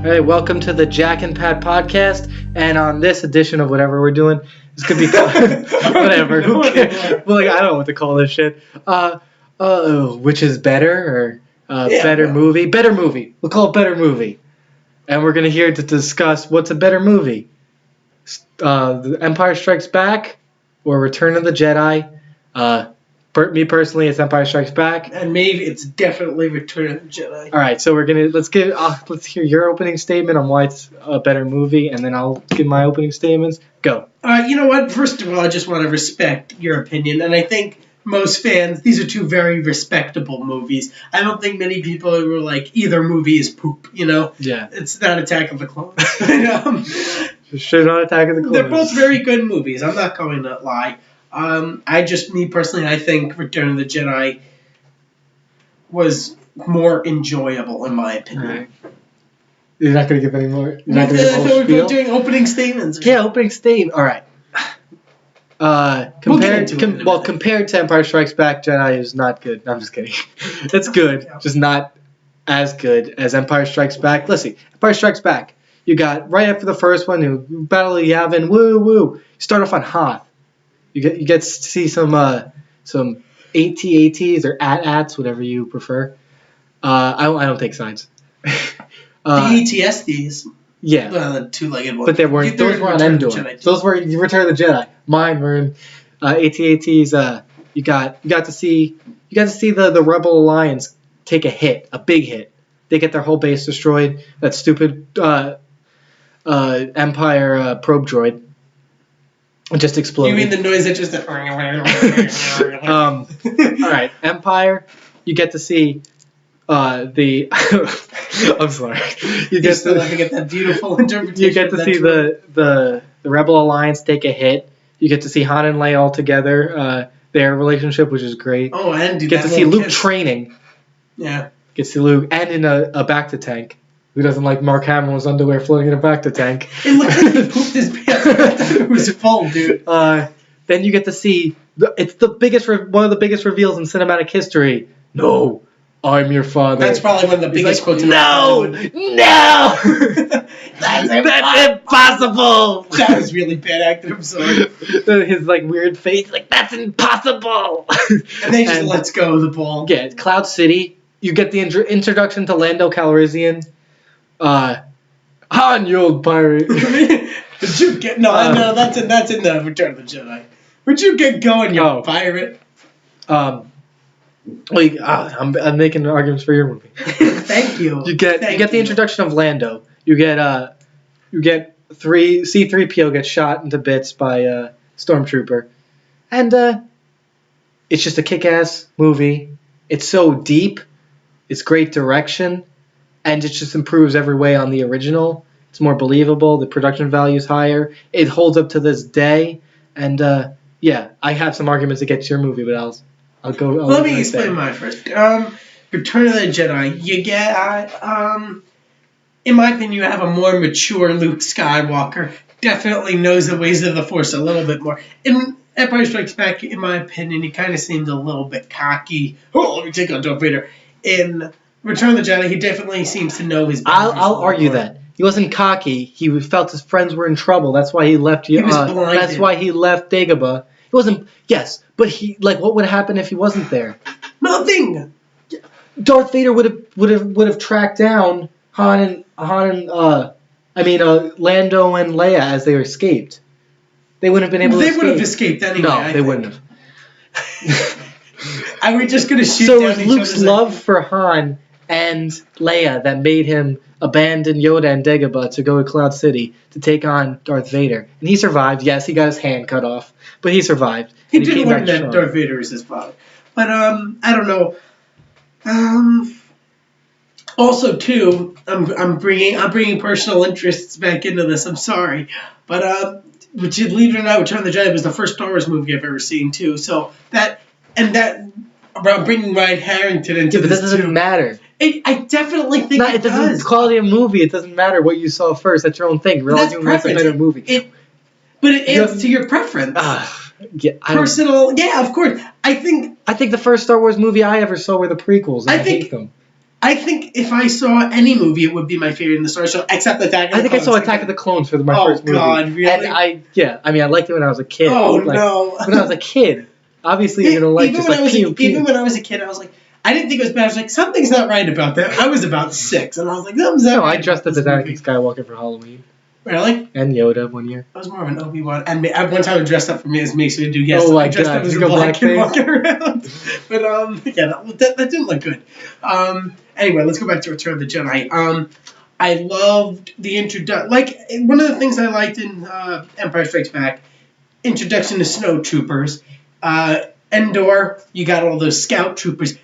Hey, welcome to the Jack and Pat podcast. And on this edition of whatever we're doing, it's gonna be called whatever. Who cares? Well, I don't know what to call this shit. Which is better or better movie? Better movie. We'll call it better movie. And we're gonna here to discuss what's a better movie: The Empire Strikes Back or Return of the Jedi. Me personally, it's Empire Strikes Back, and maybe it's definitely Return of the Jedi. All right, so let's hear your opening statement on why it's a better movie, and then I'll give my opening statements. Go. You know what? First of all, I just want to respect your opinion, and I think most fans, these are two very respectable movies. I don't think many people were like, either movie is poop. You know? Yeah. It's not Attack of the Clones. Straight on Attack of the Clones. They're both very good movies. I'm not going to lie. Me personally, I think Return of the Jedi was more enjoyable, in my opinion. Right. You're not going to give any more? We're doing opening statements. Yeah, opening statement. All right. Compared to Empire Strikes Back, Jedi is not good. No, I'm just kidding. It's good, just not as good as Empire Strikes Back. Let's see. Empire Strikes Back. You got, right after the first one, you battle Yavin, woo. You start off on Hoth. You get to see some AT-ATs or AT-ATs, whatever you prefer. I don't take sides. The AT-STs. Yeah. The two-legged ones. But those were on Endor. Those were Return of the Jedi. Mine were in AT-ATs. You got to see the Rebel Alliance take a hit, a big hit. They get their whole base destroyed. That stupid Empire probe droid. It just exploded. You mean the noise that just... All right, Empire. You get to see the... I'm sorry. You're still laughing at that beautiful interpretation. You get to see the Rebel Alliance take a hit. You get to see Han and Leia all together. Their relationship, which is great. Oh, and you get to see Luke training. Yeah. Get to see Luke, and in a bacta tank. Who doesn't like Mark Hamill's underwear floating in a bacta tank? It looked like he pooped his pants. It was full, dude. Then you get to see it's one of the biggest reveals in cinematic history. No, I'm your father. That's probably one of the biggest quotes. No, that's impossible. That was really bad acting. I'm sorry. His weird face, that's impossible. And then he just lets go of the ball. Yeah, it's Cloud City. You get the introduction to Lando Calrissian. Han, you old pirate. Did you get no? That's in the Return of the Jedi. Where'd you get going, you pirate? I'm making arguments for your movie. Thank you. You get the introduction of Lando. You get C-3PO gets shot into bits by Stormtrooper, and it's just a kick-ass movie. It's so deep. It's great direction. And it just improves every way on the original. It's more believable. The production value is higher. It holds up to this day. And I have some arguments against your movie, but I'll go. Let me explain mine first. Return of the Jedi. You get, in my opinion, you have a more mature Luke Skywalker. Definitely knows the ways of the Force a little bit more. In Empire Strikes Back, in my opinion, he kind of seemed a little bit cocky. Oh, let me take on Darth Vader. In Return of the Jedi, he definitely seems to know his boundaries. I'll argue that. He wasn't cocky. He felt his friends were in trouble. That's why he left you. That's why he left Dagobah. He wasn't. Yes, but what would happen if he wasn't there? Nothing. Darth Vader would have tracked down Lando and Leia as they escaped. They wouldn't have been able to escape. They would have escaped anyway. No, they wouldn't have. Are we just going to shoot down each other's... So Luke's love for Han and Leia that made him abandon Yoda and Dagobah to go to Cloud City to take on Darth Vader. And he survived. Yes, he got his hand cut off, but he survived. He did learn that Darth Vader is his father. But, I don't know. Also, too, I'm bringing personal interests back into this. I'm sorry. But, believe it or not, Return of the Jedi was the first Star Wars movie I've ever seen, too. So, about bringing Ryan Harrington into this, but that doesn't matter. I definitely think it does. Quality of movie, it doesn't matter what you saw first. That's your own thing. We're arguing what's a better movie. But it adds to your preference. Personal, yeah, of course. I think the first Star Wars movie I ever saw were the prequels, and I hate them. I think if I saw any movie, it would be my favorite in the Star Wars show, except Attack of the I think Clones. I saw Attack of the Clones for my first movie. Oh God, really? And I liked it when I was a kid. Oh like, no! When I was a kid, obviously you're gonna like even just when like even when I was a kid, I was like, I didn't think it was bad. I was like, something's not right about that. I was about 6, and I was like, something's not right. I dressed as Anakin Skywalker for Halloween. Really? And Yoda one year. I was more of an Obi-Wan. And at one time I dressed up for me as Mace Windu. Yes, oh my I dressed God. up as a black kid walking around. But yeah, that didn't look good. Anyway, let's go back to Return of the Jedi. I loved the introduction. Like, one of the things I liked in Empire Strikes Back, introduction to snow troopers. Endor, you got all those scout troopers.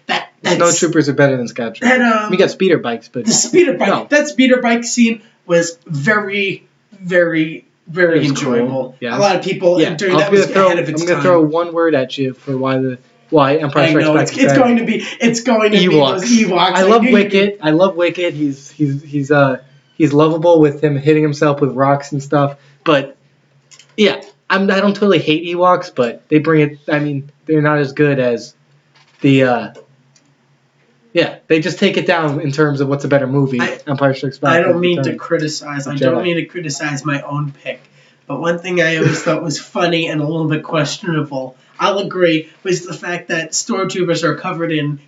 Snow troopers are better than scout troopers. We got speeder bikes, but the speeder bike. That speeder bike scene was very, very, very enjoyable. Cool. Yeah. A lot of people during that was ahead of its time. I'm gonna throw one word at you for why Empire Strikes Back. It's going to be Ewoks. Those Ewoks. I love Wicket. He's lovable with him hitting himself with rocks and stuff. But yeah, I don't totally hate Ewoks, but they bring it. I mean, they're not as good as the. Yeah, they just take it down in terms of what's a better movie. Empire Strikes Back. I don't mean to criticize. I don't mean to criticize my own pick. But one thing I always thought was funny and a little bit questionable, I'll agree, was the fact that stormtroopers are covered in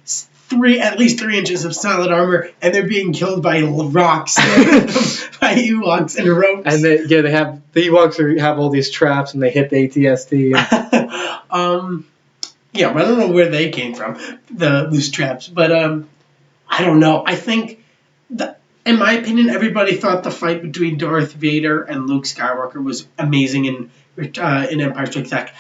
at least 3 inches of solid armor, and they're being killed by rocks, by Ewoks and ropes. And they have the Ewoks have all these traps, and they hit the AT-ST. Yeah, but I don't know where they came from, the loose traps. But I don't know. I think, in my opinion, everybody thought the fight between Darth Vader and Luke Skywalker was amazing in Empire Strikes Back.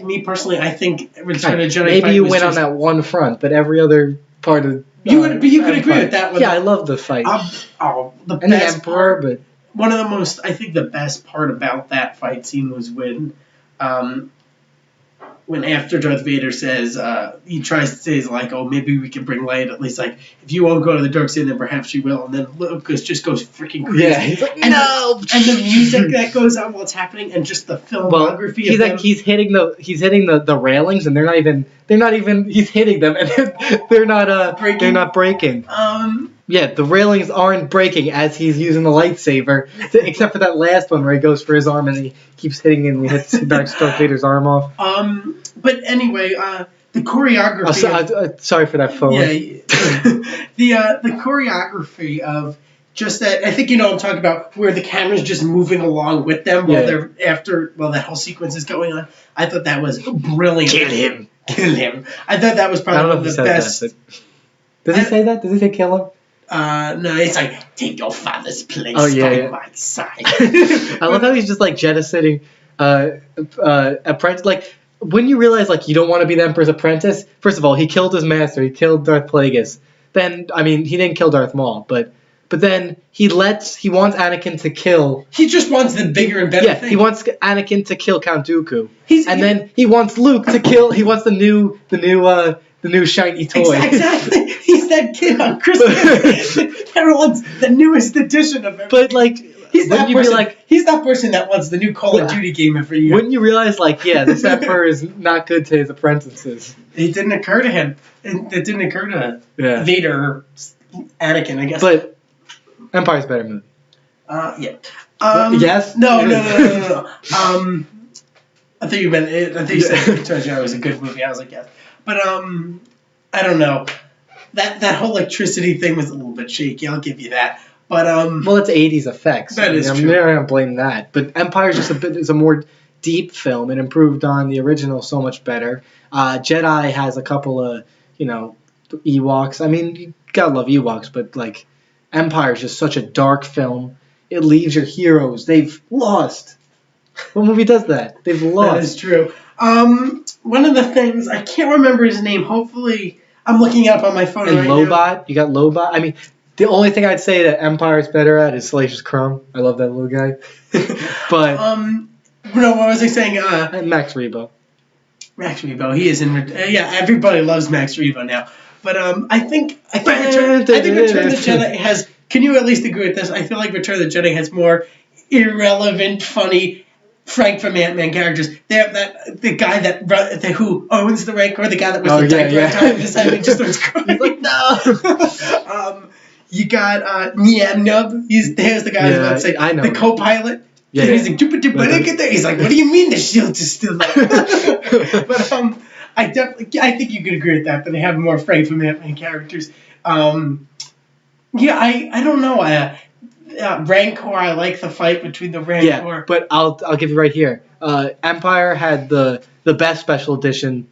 Me personally, I think Return of the Jedi. Maybe you went on that one front, but every other part of you could agree with that one. Yeah, I love the fight. The Emperor, but one of the most, I think, the best part about that fight scene was when after Darth Vader says, he tries to say, like, oh, maybe we can bring Leia, at least, like, if you won't go to the dark side, then perhaps you will. And then Lucas just goes freaking crazy. Yeah, he's like, no! And the music that goes on while it's happening, and just the filmography he's like, he's hitting the railings, and they're not even, he's hitting them, and they're not breaking. Yeah, the railings aren't breaking as he's using the lightsaber, except for that last one where he goes for his arm and he keeps hitting and he hits Darth Vader's arm off. But anyway, the choreography. Sorry for that phone. Yeah, the choreography of just that. I think you know what I'm talking about, where the camera's just moving along with them while that whole sequence is going on. I thought that was brilliant. Kill him. I thought that was probably one of the best. Does he say that? Does he say kill him? No, it's like, take your father's place my side. I love how he's just like jettisoning apprentice. Like, when you realize like you don't want to be the Emperor's apprentice, first of all, he killed his master. He killed Darth Plagueis. Then, I mean, he didn't kill Darth Maul, but then he wants Anakin to kill. He just wants the bigger and better thing. He wants Anakin to kill Count Dooku. Then he wants Luke to kill. He wants the new shiny toy. Exactly. He's that kid on Christmas. Everyone's the newest edition of everything. But like, he's that person that wants the new Call of Duty game every year. Wouldn't you realize, like, this Emperor is not good to his apprentices? It didn't occur to him. It didn't occur to Vader or Anakin, I guess. But Empire's better movie. Yeah. Yes? No. I thought you said Return of the Jedi was a good movie. I was like, yes. But I don't know. That whole electricity thing was a little bit shaky. I'll give you that. But well, it's 80s effects. That is true. I'm never gonna blame that. But Empire's just is a more deep film. It improved on the original so much better. Jedi has a couple of Ewoks. I mean, you gotta love Ewoks, but like Empire's just such a dark film. It leaves your heroes. They've lost. What movie does that? They've lost. That is true. One of the things, I can't remember his name. Hopefully, I'm looking it up on my phone and right Lobot. now. You got Lobot. I mean, the only thing I'd say that Empire's better at is Salacious Crumb. I love that little guy. But what was I saying? Max Rebo. Max Rebo. He is in. Everybody loves Max Rebo now. But I think Return of the Jedi has. Can you at least agree with this? I feel like Return of the Jedi has more irrelevant, funny Frank from Ant-Man characters. They have the guy who owns the Rancor, the guy that was the diaper time decided he just starts crying. He's like, no. You got Niam Nub. There's the guy who's about to say I know the co-pilot. Yeah, he's like, he's like, what do you mean the shield is still up? But I think you could agree with that they have more Frank from Ant-Man characters. I don't know. Rancor, I like the fight between the Rancor. Yeah, but I'll give you right here. Empire had the best special editions.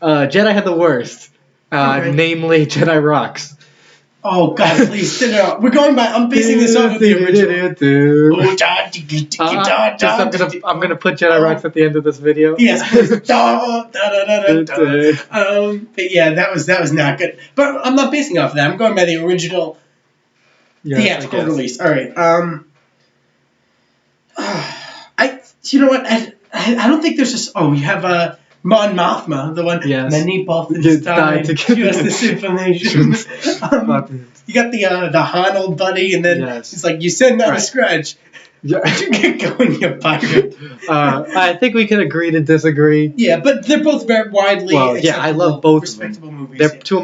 Jedi had the worst. Namely Jedi Rocks. Oh God! Please sit down. We're going by. I'm basing this off of the original. I'm gonna put Jedi Rocks at the end of this video. Yes, please. But yeah, that was not good. But I'm not basing off of that. I'm going by the original theatrical release. All right. You know what? I don't think there's just. Oh, you have Mon Mothma, the one. Yes. Many Balthans died to give us this information. You got the Honnold buddy, and then it's like you send out a scratch. Yeah. You get going, you pirate. I think we can agree to disagree. Yeah, but they're both very widely. Well, yeah, I love both respectable of them. Movies. They're two of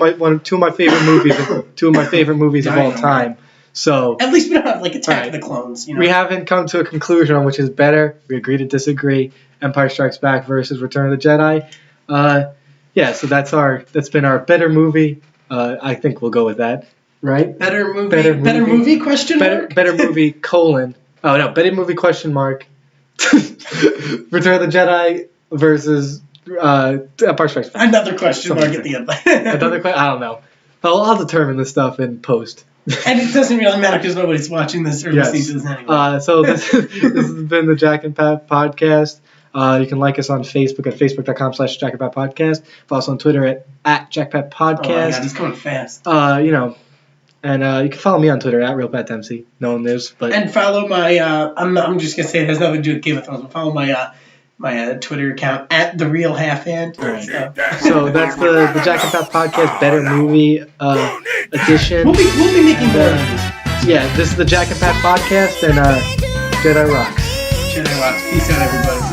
my favorite movies. Two of my favorite movies of all time. So at least we don't have like Attack of the Clones. You know? We haven't come to a conclusion on which is better. We agree to disagree. Empire Strikes Back versus Return of the Jedi. So that's been our better movie. I think we'll go with that, right? Better movie? Question mark. Better movie colon. Oh no, better movie question mark. Return of the Jedi versus Empire Strikes Back. Another question mark at the end. Another question. I don't know. I'll determine this stuff in post. And it doesn't really matter because nobody's watching this or listening to this anyway. So this has been the Jack and Pat podcast. You can like us on Facebook at facebook.com/Jack and Pat podcast. Follow us on Twitter at Jack Pat podcast. Oh my God, he's going fast. And you can follow me on Twitter at RealPatDempsey. No one knows, but and follow my. I'm just gonna say it has nothing to do with Game of Thrones. But follow my my Twitter account at The Real Half Hand. Right. So that's the Jack and Pat podcast better movie edition. We'll be making more of this. Yeah, this is the Jack and Pat podcast and Jedi Rocks. Jedi Rocks. Peace out, everybody.